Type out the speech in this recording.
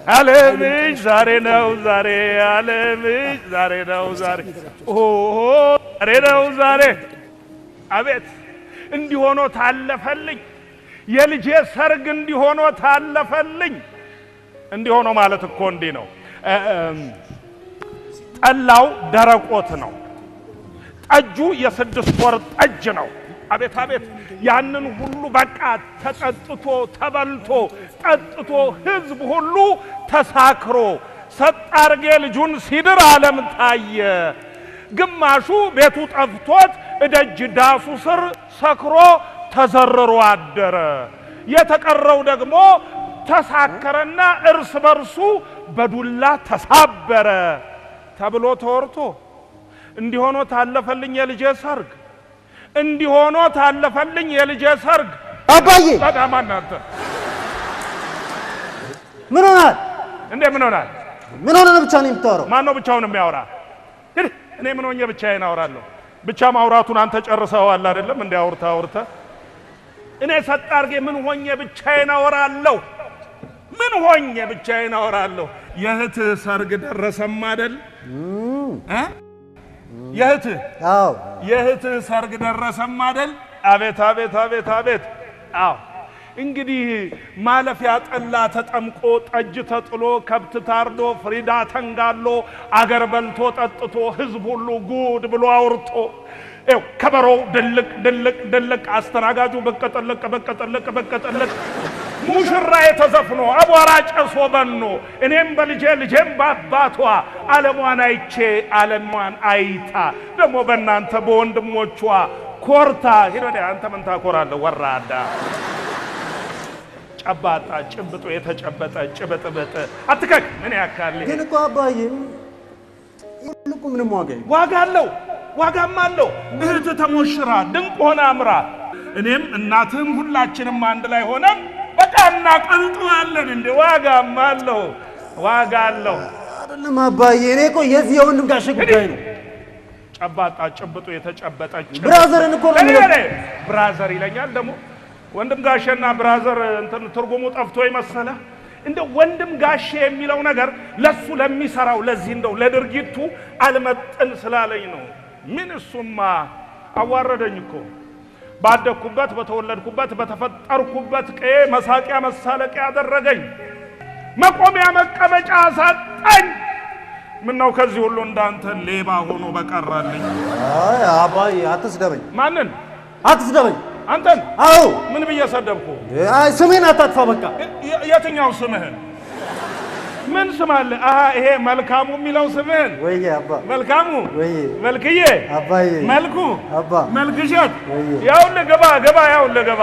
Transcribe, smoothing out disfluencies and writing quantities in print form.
ዓለምሽ ዛሬ ነው ዛሬ ዓለምሽ ዛሬ ነው ዛሬ ዛሬ ነው ዛሬ አቤት እንዲሆኖ ታለፈልኝ የልጄ ሰርግ እንዲሆኖ ታለፈልኝ እንዲሆኖ ማለት እኮ እንዲህ ነው ጠላው ደረቆት ነው ጠጁ የስድስት ወር ጠጅ ነው አቤት አቤት ያንን ሁሉ በቃ ተጠጥቶ ተበልቶ ጠጥቶ ህዝብ ሁሉ ተሳክሮ ሰጣርጌ ልጁን ሲድር ዓለም ታየ ግማሹ ቤቱ ጠፍቶት እደጅ ዳሱ ስር ሰክሮ ተዘርሮ አደረ የተቀረው ደግሞ ተሳከረና እርስ በርሱ በዱላ ተሳበረ ተብሎ ተወርቶ እንዲሆኖ ታለፈልኝ የልጄ ሰርግ እንዲሆኖ ታለፈልኝ የልጄ ሰርግ አባዬ በጣም አንተ ምን ሆናል እንዴ ምን ሆናል ምን ሆነ ብቻ ነው የምታወራው ማን ነው ብቻውን የሚያወራ እኔ ምን ሆኜ ብቻዬን አወራለሁ ብቻ ማውራቱን አንተ ጨርሰዋል አይደለም እንዴ አውርታ እኔ ሰጣርጌ ምን ሆኜ ብቻዬን አወራለሁ ምን ሆኜ ብቻዬን አወራለሁ የእህት ሰርግ ደረሰም አይደል የእህት አዎ የእህት ሰርግ ደረሰም አይደል አቤት አቤት አቤት አቤት አዎ እንግዲህ ማለፊያ ጠላ ተጠምቆ ጠጅ ተጥሎ ከብት ታርዶ ፍሪዳ ተንጋሎ አገር በልቶ ጠጥቶ ህዝብ ሁሉ ጉድ ብሎ አውርቶ ከበሮ ድልቅ አስተናጋጁ በቀጠለቅ ሙሽራ የተዘፍኖ አቧራ ጨሶ በኖ እኔም በልጄ ልጄም በአባቷ ዓለሟን አይቼ ዓለሟን አይታ ደግሞ በእናንተ በወንድሞቿ ኮርታ ሄዶ አንተ ምን ታኮራለህ ወራዳ ጨባጣ ጭብጦ የተጨበጠ ጭብጥብጥ አትከክ ምን ያካል ግን እኮ አባዬ ይልቁ ምንም ዋጋ አለው ዋጋም አለው እህት ተሞሽራ ድንቅ ሆና አምራ እኔም እናትም ሁላችንም አንድ ላይ ሆነን በቃ እናቀልጠዋለን እንዴ ዋጋም አለው አይደለም አባዬ እኔ እኮ የዚህ የወንድም ጋሽ ጉዳይ ነው ጨባጣ ጭብጦ የተጨበጠ ብራዘርን እኮ ነው ብራዘር ይለኛል ደግሞ ወንድም ጋሼና ብራዘር እንትን ትርጉሙ ጠፍቶ ይመሰለ እንደ ወንድም ጋሼ የሚለው ነገር ለሱ ለሚሰራው ለዚህ እንደው ለድርጊቱ አልመጥን ስላለኝ ነው ምን እሱማ አዋረደኝ እኮ ባደኩበት በተወለድኩበት በተፈጠርኩበት ቀዬ መሳቂያ መሳለቂያ ያደረገኝ መቆሚያ መቀመጫ አሳጣኝ ምን ነው ከዚህ ሁሉ እንዳንተ ሌባ ሆኖ በቀራልኝ አይ አባዬ አትስደበኝ ማንን አትስደበኝ አንተን አዎ ምን ብየሰደብኩ አይ ስሜን አታጥፋ በቃ የትኛው ስምህን ምን ስም አለ ይሄ መልካሙ የሚለው ስምህን ወይዬ አባ መልካሙ ወይዬ መልክዬ አባዬ መልኩ አባ መልክሸት ያውልህ ገባ ያውልህ ገባ